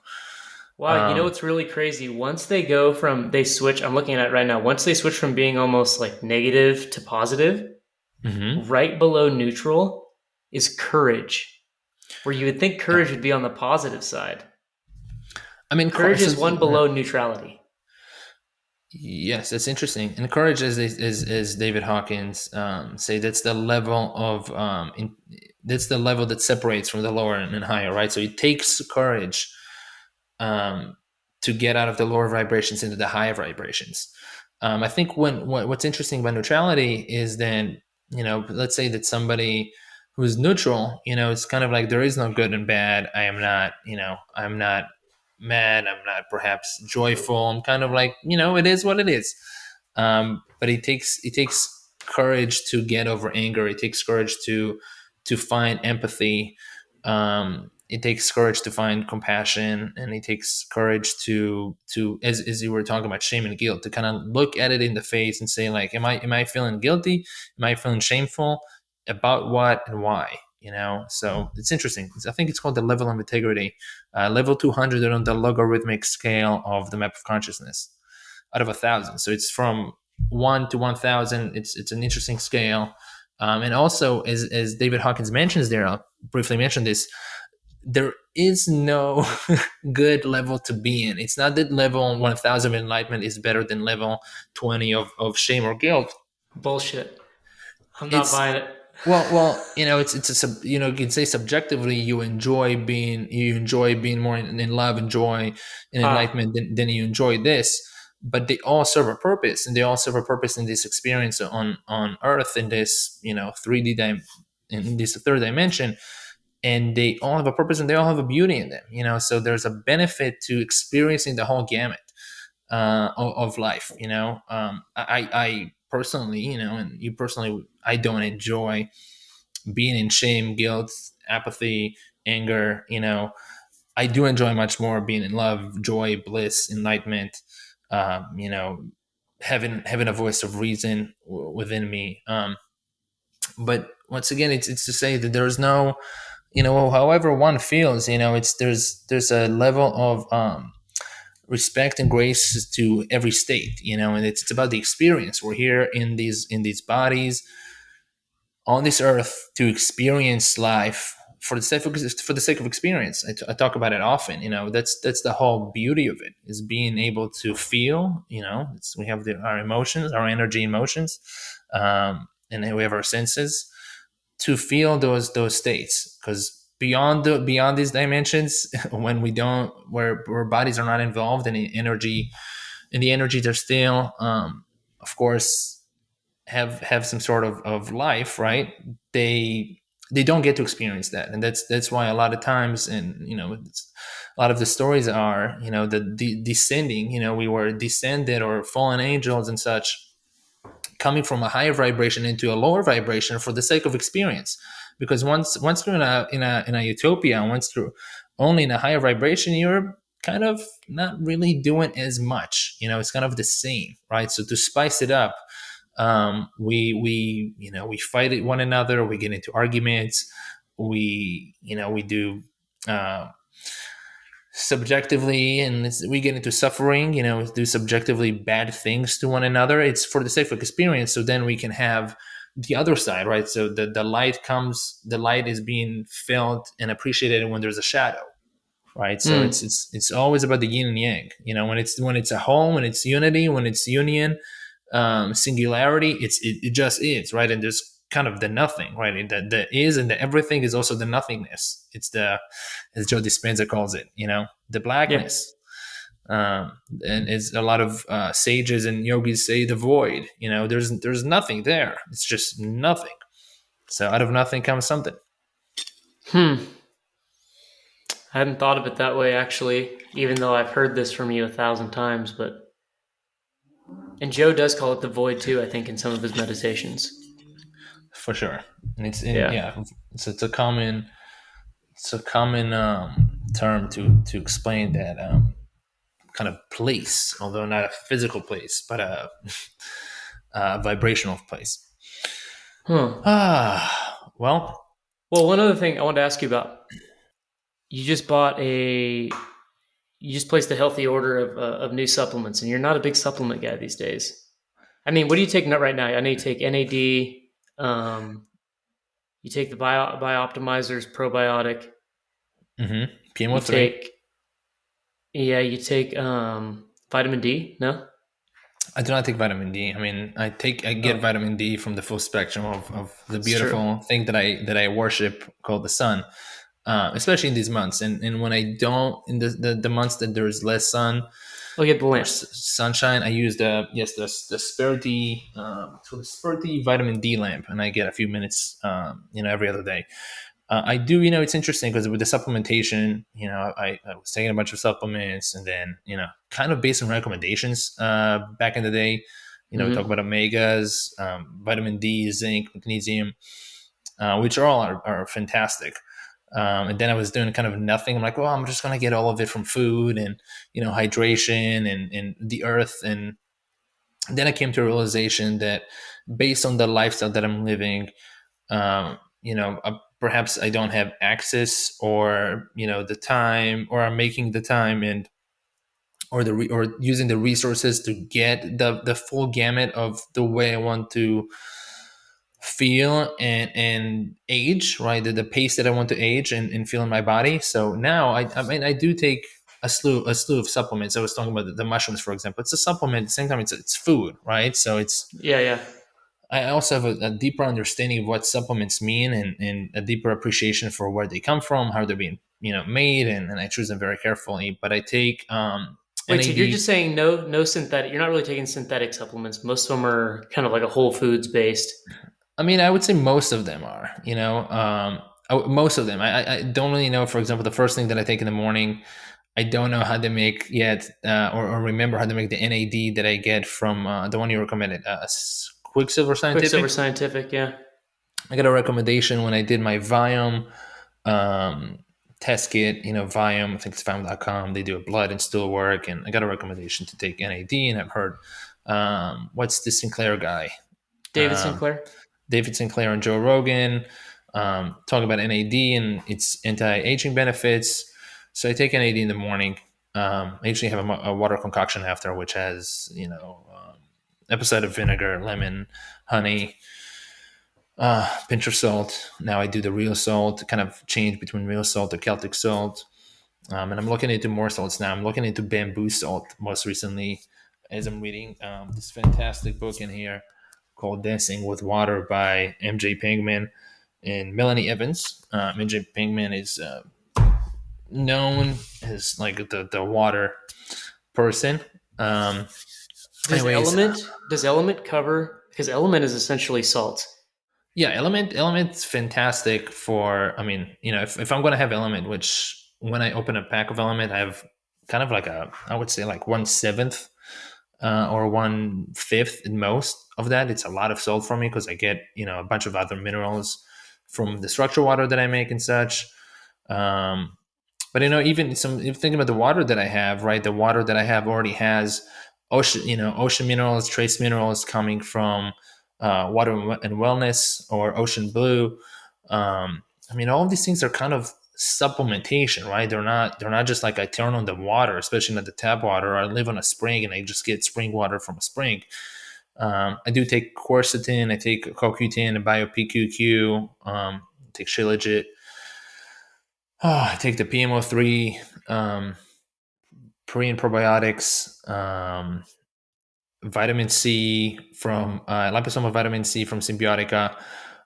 Wow, you know Um, what's really crazy? Once they switch, I'm looking at it right now. Once they switch from being almost like negative to positive, mhm. right below neutral is courage, where you would think Yeah, courage would be on the positive side. I mean, Courage so is one below neutrality. yes, that's interesting. And courage, as David Hawkins say, that's the level that separates from the lower and higher, right? So it takes courage um, to get out of the lower vibrations into the higher vibrations. I think what's interesting about neutrality is then, let's say that somebody who's neutral, it's kind of like there is no good and bad. I'm not mad. I'm not perhaps joyful. I'm kind of like, it is what it is. But it takes courage to get over anger. It takes courage to find empathy. It takes courage to find compassion, and it takes courage to as you were talking about shame and guilt, to kind of look at it in the face and say, like, am I feeling guilty? Am I feeling shameful about what and why? So it's interesting. I think it's called the level of integrity, level 200 on the logarithmic scale of the map of consciousness out of 1,000. So it's from 1 to 1,000. It's an interesting scale. And also, as David Hawkins mentions there, I'll briefly mention this, there is no good level to be in. It's not that level 1,000 of enlightenment is better than level 20 of shame or guilt. Bullshit. I'm not It's buying it. Well, it's you can say subjectively you enjoy being more in love and joy and Ah, enlightenment than you enjoy this, but they all serve a purpose, and they all serve a purpose in this experience on Earth in this 3D in this third dimension, and they all have a purpose and they all have a beauty in them. So there's a benefit to experiencing the whole gamut of life. I personally, and you personally, I don't enjoy being in shame, guilt, apathy, anger. I do enjoy much more being in love, joy, bliss, enlightenment. You know, having a voice of reason within me. But once again, it's to say that there's no, however one feels, it's there's a level of respect and grace to every state, and it's about the experience. We're here in these bodies on this earth to experience life for the sake of experience. I talk about it often. That's the whole beauty of it, is being able to feel. We have our emotions, our energy, emotions, and then we have our senses to feel those states. Because beyond these dimensions, when we don't, where bodies are not involved in the energy, they're still, of course, have some sort of life, right? They don't get to experience that, and that's why a lot of times, and a lot of the stories are, the descending, we were descended or fallen angels and such, coming from a higher vibration into a lower vibration for the sake of experience. Because once you're in a utopia, once you're only in a higher vibration, you're kind of not really doing as much. It's kind of the same, right? So to spice it up, we fight at one another, we get into arguments, we do uh, subjectively, and we get into suffering, do subjectively bad things to one another. It's for the sake of experience, so then we can have the other side, right? So the light is being felt and appreciated when there's a shadow, right? So it's hmm. it's it's always about the yin and yang. When it's a whole, when it's unity, when it's union, singularity, it just is, right? And there's kind of the nothing, right? And the is and the everything is also the nothingness. It's the, as Joe Dispenza calls it, the Yeah. blackness. And it's a lot of sages and yogis say the void. There's nothing there. It's just nothing. So out of nothing comes something. Hmm. I hadn't thought of it that way actually, even though I've heard this from you 1,000 times. And Joe does call it the void too, I think, in some of his meditations. For sure. And it's in Yeah. yeah, it's a common term to explain that kind of place, although not a physical place, but a vibrational place. Huh. Well, Well, one other thing I wanted to ask you about. You just bought a. You just placed a healthy order of new supplements, and you're not a big supplement guy these days. I mean, what do you take right now? I know you take NAD. You take the Bioptimizers probiotic. You PMO3. take Yeah, you take vitamin D. No. I do not take vitamin D. I mean, I get Oh, vitamin D from the full spectrum of the it's true. beautiful thing that I worship called the sun, especially in these months. And when I don't, in the months that there's less sun Oh, you get the or lamp. sunshine, I use the Sperti, so the Sperti vitamin D lamp, and I get a few minutes, every other day. I do, it's interesting because with the supplementation, I was taking a bunch of supplements, and then, kind of based on recommendations back in the day. We talk Mm-hmm. about omegas, vitamin D, zinc, magnesium, which are fantastic. And then I was doing kind of nothing. I'm like, well, I'm just going to get all of it from food and, hydration and the earth. And then I came to a realization that based on the lifestyle that I'm living, perhaps I don't have access, or the time, or I'm making the time, and or using the resources to get the full gamut of the way I want to feel and age, right? The pace that I want to age and feel in my body. So now I mean, I do take a slew of supplements. I was talking about the mushrooms, for example. It's a supplement. At the same time, it's food, right? So it's Yeah, yeah. I also have a deeper understanding of what supplements mean, and a deeper appreciation for where they come from, how they're being made, and I choose them very carefully. But I take Wait, so you're NAD. just saying no synthetic? You're not really taking synthetic supplements. Most of them are kind of like a whole foods based. I mean, I would say most of them are. Most of them. I don't really know. For example, the first thing that I take in the morning, I don't know how to make yet, or remember how to make the NAD that I get from the one you recommended, Quicksilver Quicksilver Scientific. Scientific, yeah. I got a recommendation when I did my Viome um, test kit. Viome, I think it's Viome.com. They do a blood and stool work, and I got a recommendation to take NAD. And I've heard, what's the Sinclair guy? David Um, Sinclair. David Sinclair and Joe Rogan talk about NAD and its anti-aging benefits. So I take NAD in the morning. I usually have a water concoction after, which has episode of vinegar, lemon, honey, pinch of salt. Now I do the real salt, kind of change between real salt or Celtic salt. And I'm looking into more salts now. I'm looking into bamboo salt most recently, as I'm reading this fantastic book in here called Dancing with Water by MJ Pinkman and Melanie Evans. MJ Pinkman is known as like the water person. Um, Does anyways, Element cover? Because Element is essentially salt. yeah, element's fantastic for. I mean, if I'm gonna have element, which when I open a pack of element, I have kind of like I would say like 1/7 or 1/5 in most of that. It's a lot of salt for me because I get a bunch of other minerals from the structure water that I make and such. Um, but even some if thinking about the water that I have, right? The water that I have already has ocean minerals, trace minerals coming from water and wellness or ocean blue. I mean, all of these things are kind of supplementation, right? They're not just like I turn on the water, especially not the tap water. Or I live on a spring and I just get spring water from a spring. I do take quercetin, I take CoQ10, and BioPQQ, take Shilajit. I take the PMO3, pre and probiotics, vitamin C from liposomal vitamin C from Symbiotica.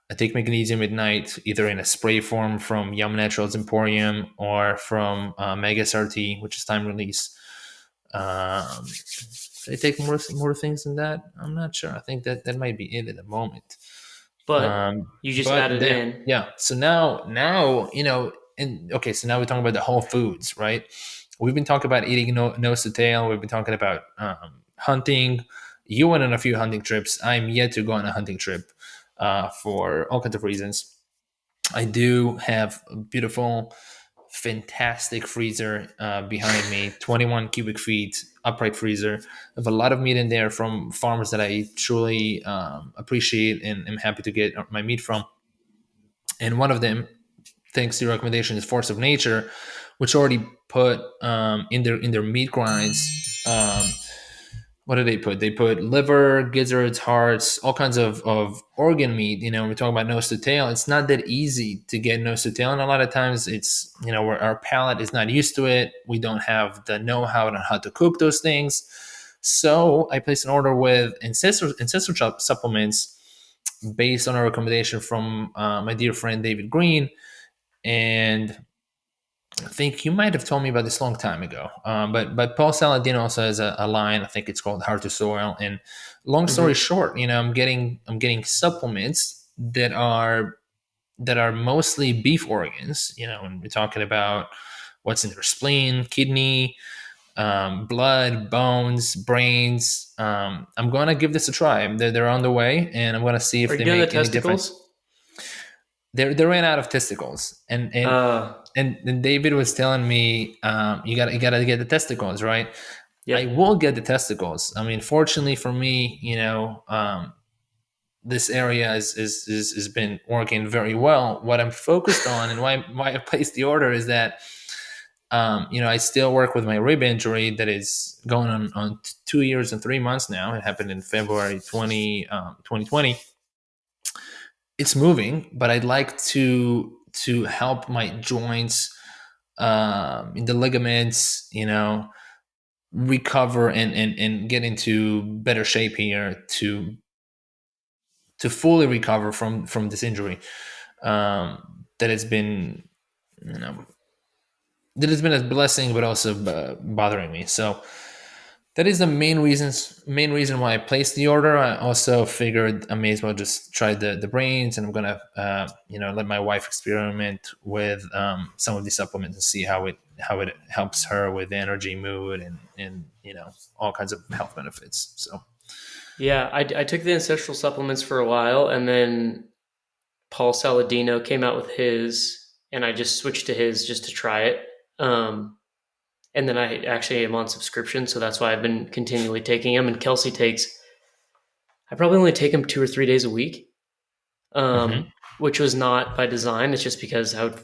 I take magnesium at night, either in a spray form from Yum Naturals Emporium or from Megas RT, which is time release. Should I take more things than that? I'm not sure. I think that might be it at the moment. But you just But added then, in. yeah. So now and okay. So now we're talking about the whole foods, right? We've been talking about eating nose to tail. We've been talking about hunting. You went on a few hunting trips. I'm yet to go on a hunting trip for all kinds of reasons. I do have a beautiful, fantastic freezer behind me, 21 cubic feet upright freezer. I have a lot of meat in there from farmers that I truly appreciate and am happy to get my meat from. And one of them, thanks to your recommendation, is Force of Nature, which already put in their meat grinds. What did they put? They put liver, gizzards, hearts, all kinds of organ meat. We're talking about nose to tail. It's not that easy to get nose to tail, and a lot of times it's where our palate is not used to it. We don't have the know-how on how to cook those things. So I placed an order with ancestral supplements based on a recommendation from my dear friend David Green, and I think you might have told me about this a long time ago. But Paul Saladino also has a line. I think it's called Heart to Soil. And long story Hmm. short, I'm getting supplements that are mostly beef organs. And we're talking about what's in their spleen, kidney, blood, bones, brains. I'm going to give this a try. They're on the way, and I'm going to see Are if you they doing the make any difference. testicles? They ran out of testicles, and and Uh, and, and David was telling me, you gotta get the testicles, right? I yep. will get the testicles. I mean, fortunately for me, this area is been working very well. What I'm focused on and why I placed the order is that I still work with my rib injury that is going on 2 years and 3 months now. It happened in February 2020. It's moving, but I'd like to help my joints in the ligaments, recover and get into better shape here to to fully recover from this injury. That it's been, you know, that has been a blessing, but also bothering me. So that is the main reason why I placed the order. I also figured I may as well just try the brains, and I'm gonna let my wife experiment with some of these supplements and see how it helps her with energy, mood, and all kinds of health benefits. So. Yeah, I took the ancestral supplements for a while, and then Paul Saladino came out with his, and I just switched to his just to try it. Um, and then I actually am on subscription, so that's why I've been continually taking them. And Kelsey takes, I probably only take them 2 or 3 days a week, Hmm. which was not by design. It's just because I would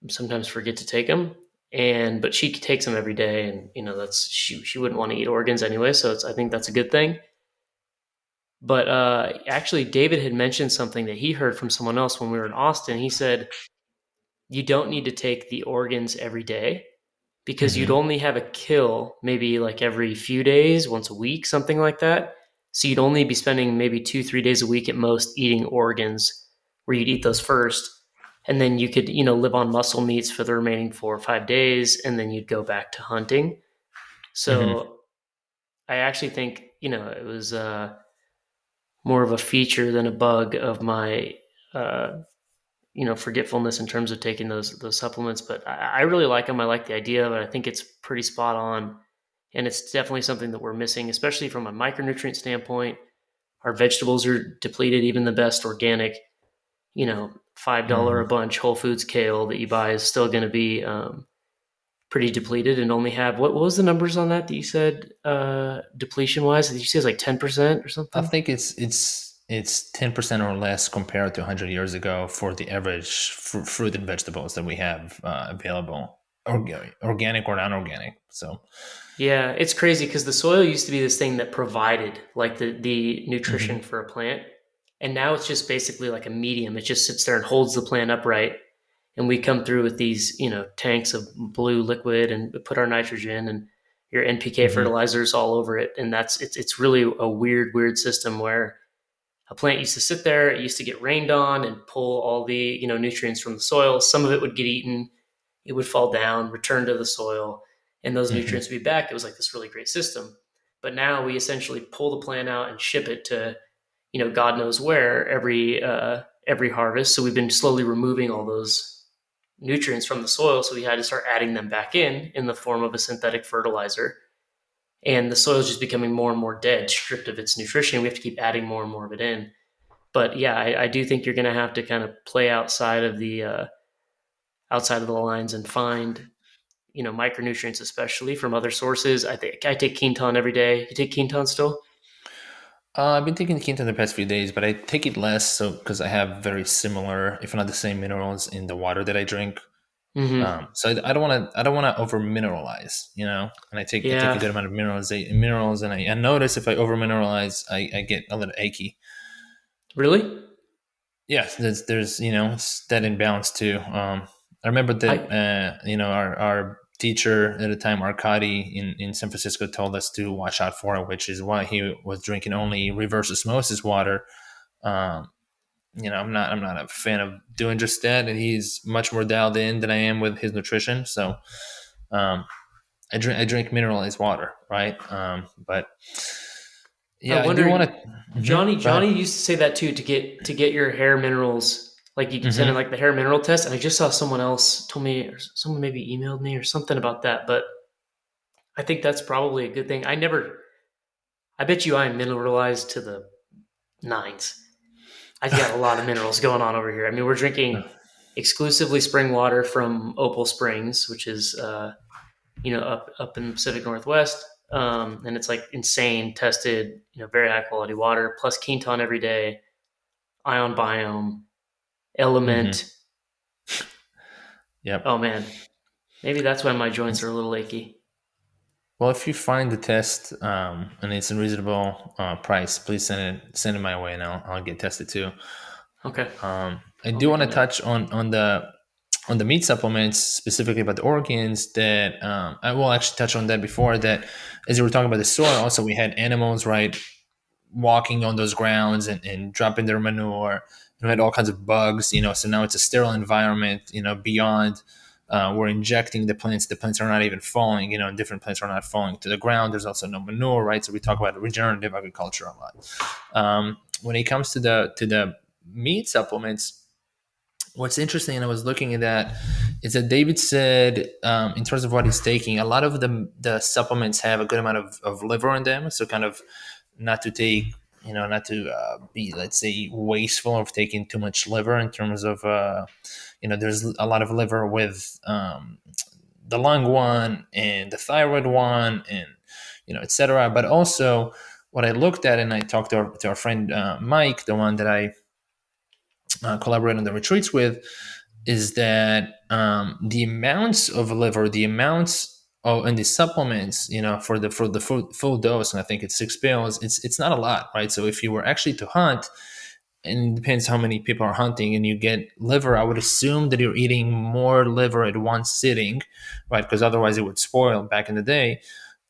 sometimes forget to take them, and but she takes them every day, and that's she wouldn't want to eat organs anyway, so I think that's a good thing. But actually, David had mentioned something that he heard from someone else when we were in Austin. He said you don't need to take the organs every day because you'd Hmm. only have a kill maybe like every few days, once a week, something like that. So you'd only be spending maybe 2, 3 days a week at most eating organs, where you'd eat those first. And then you could, live on muscle meats for the remaining 4 or 5 days, and then you'd go back to hunting. Hmm. So I actually think, it was more of a feature than a bug of my uh, forgetfulness in terms of taking those supplements. But I really like them. I like the idea of it. I think it's pretty spot on, and it's definitely something that we're missing, especially from a micronutrient standpoint. Our vegetables are depleted. Even the best organic, $5 a Hmm. bunch Whole Foods kale that you buy is still going to be pretty depleted and only have what was the numbers on that you said depletion wise? Did you say it's like 10% or I something? think it's 10% or less compared to 100 years ago for the average fruit and vegetables that we have available, organic or non-organic. So. Yeah, it's crazy because the soil used to be this thing that provided like the nutrition Hmm. for a plant. And now it's just basically like a medium. It just sits there and holds the plant upright. And we come through with these, tanks of blue liquid and put our nitrogen and your NPK Hmm. fertilizers all over it. And it's really a weird system where a plant used to sit there, it used to get rained on and pull all the, nutrients from the soil. Some of it would get eaten, it would fall down, return to the soil, and those Hmm. nutrients would be back. It was like this really great system. But now we essentially pull the plant out and ship it to, God knows where every harvest. So we've been slowly removing all those nutrients from the soil. So we had to start adding them back in the form of a synthetic fertilizer. And the soil is just becoming more and more dead, stripped of its nutrition. We have to keep adding more and more of it in. But yeah, I do think you're going to have to kind of play outside of the lines and find micronutrients, especially from other sources. I think I take Quinton every day. You take Quinton still? I've been taking Kinta the past few days, but I take it less so because I have very similar, if not the same, minerals in the water that I drink. Mm-hmm. So I don't want to over mineralize, And I take a Yeah. good amount of minerals, and I notice if I over mineralize, I get a little achy. Really? Yes, there's it's that imbalance too. I remember that I our teacher at the time, Arcadi in San Francisco, told us to watch out for it, which is why he was drinking only reverse osmosis water. Um, I'm not a fan of doing just that, and he's much more dialed in than I am with his nutrition. So um, I drink mineralized water, right? But I yeah, I do wonder. want to. Go Johnny ahead. used to say that too to get your hair minerals. Like you send in Hmm. like the hair mineral test, and I just saw someone else told me, or someone maybe emailed me or something about that. But I think that's probably a good thing. I bet you I'm mineralized to the nines. I've got a lot of minerals going on over here. I mean, we're drinking exclusively spring water from Opal Springs, which is up in the Pacific Northwest, and it's like insane tested, very high quality water. Plus Quinton every day, Ion Biome, Hmm. Element. Yep. Oh man, maybe that's why my joints are a little achy. Well, if you find the test and it's a reasonable price, please send it my way, and I'll get tested too. Okay, I I'll do make want a to note. touch on the meat supplements, specifically about the organs. That I will actually touch on that before that, as you were talking about the soil. Also, we had animals, right? walking on those grounds and dropping their manure. We had all kinds of bugs, so now it's a sterile environment, beyond we're injecting the plants are not even falling, different plants are not falling to the ground. There's also no manure, right? So we talk about regenerative agriculture a lot. When it comes to the meat supplements, what's interesting, and I was looking at that, is that David said, in terms of what he's taking, a lot of the supplements have a good amount of liver in them. So kind of not to take, not to be, let's say, wasteful of taking too much liver in terms of, there's a lot of liver with the lung one and the thyroid one, and etc. But also, what I looked at, and I talked to our friend Mike, the one that I collaborate on the retreats with, is that the amounts of liver, the amounts in the supplements, for the full dose, and I think it's 6 pills. It's not a lot, right? So if you were actually to hunt, and it depends how many people are hunting, and you get liver, I would assume that you're eating more liver at one sitting, right? Because otherwise it would spoil back in the day.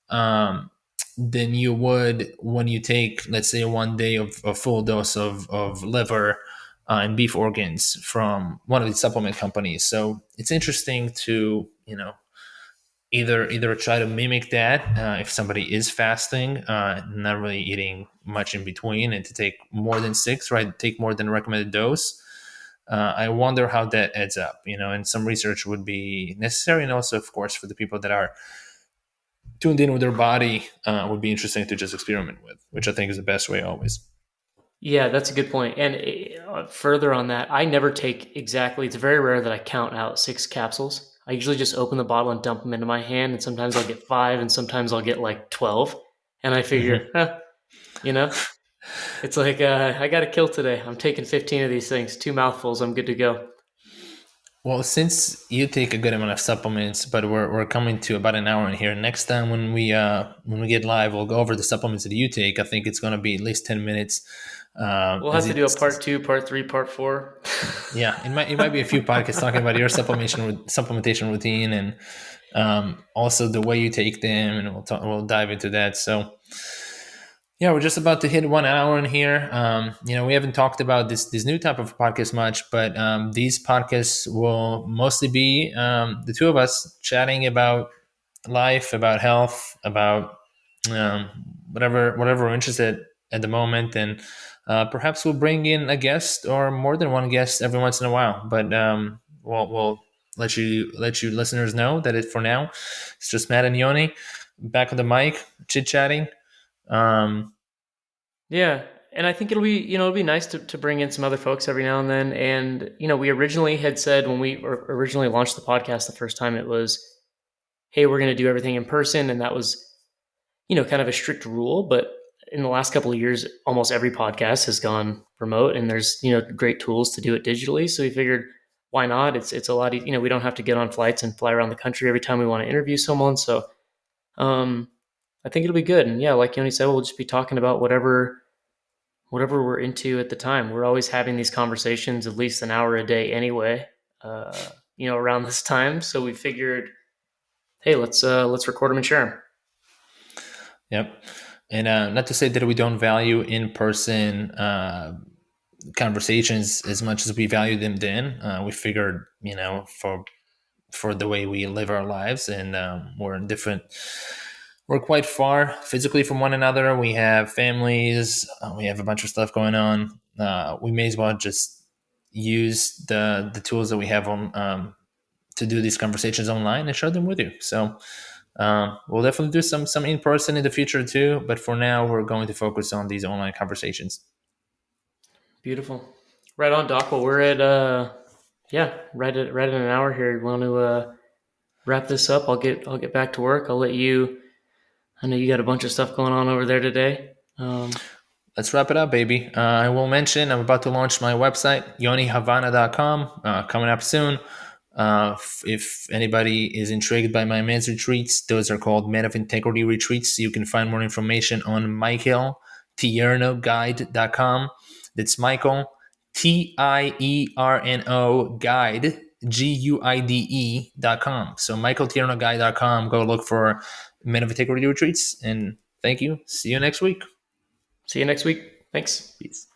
Um, than you would when you take, let's say, one day of a full dose of liver and beef organs from one of these supplement companies. So it's interesting to, either try to mimic that if somebody is fasting, not really eating much in between, and to take more than six, right? Take more than recommended dose. I wonder how that adds up, and some research would be necessary. And also, of course, for the people that are tuned in with their body, would be interesting to just experiment with, which I think is the best way always. Yeah, that's a good point. And further on that, I never take exactly, it's very rare that I count out 6 capsules. I usually just open the bottle and dump them into my hand. And sometimes I'll get 5, and sometimes I'll get like 12. And I figure, Mhm. huh, you know, it's like, I got to kill today. I'm taking 15 of these things, 2 mouthfuls. I'm good to go. Well, since you take a good amount of supplements, but we're coming to about an hour in here. Next time when we get live, we'll go over the supplements that you take. I think it's going to be at least 10 minutes. We'll As have to do a it's part 2, part 3, part 4. Yeah, it might be a few podcasts talking about your supplementation routine, and also the way you take them, and we'll dive into that. So yeah, we're just about to hit 1 hour in here. We haven't talked about this new type of podcast much, but these podcasts will mostly be the two of us chatting about life, about health, about um, whatever we're interested at the moment, and perhaps we'll bring in a guest or more than one guest every once in a while. But we'll let you listeners know that it for now it's just Matt and Yoni back on the mic chit chatting. Um, Yeah, and I think it'll be nice to bring in some other folks every now and then. And we originally had said when we originally launched the podcast the first time, it was, hey, we're going to do everything in person, and that was kind of a strict rule. But in the last couple of years, almost every podcast has gone remote, and there's great tools to do it digitally. So we figured, why not? It's a lot. We don't have to get on flights and fly around the country every time we want to interview someone. So um, I think it'll be good. And yeah, like Yoni said, we'll just be talking about whatever we're into at the time. We're always having these conversations at least an hour a day anyway, around this time. So we figured, hey, let's record them and share them. Yep. And not to say that we don't value in person conversations as much as we value them then. We figured, for the way we live our lives, and we're in different. We're quite far physically from one another. We have families. We have a bunch of stuff going on. We may as well just use the tools that we have on to do these conversations online and share them with you. So we'll definitely do some in person in the future too. But for now, we're going to focus on these online conversations. Beautiful. Right on, Doc. Well, we're at yeah, right at an hour here. You want to wrap this up? I'll get back to work. I'll let you. I know you got a bunch of stuff going on over there today. Let's wrap it up, baby. I will mention I'm about to launch my website, yonihavana.com, coming up soon. If anybody is intrigued by my men's retreats, those are called Men of Integrity retreats. You can find more information on michaeltiernoguide.com. That's Michael, Tierno guide, GUIDE.com. So michaeltiernoguide.com. Go look for Men of Integrity retreats. And thank you. See you next week. See you next week. Thanks. Peace.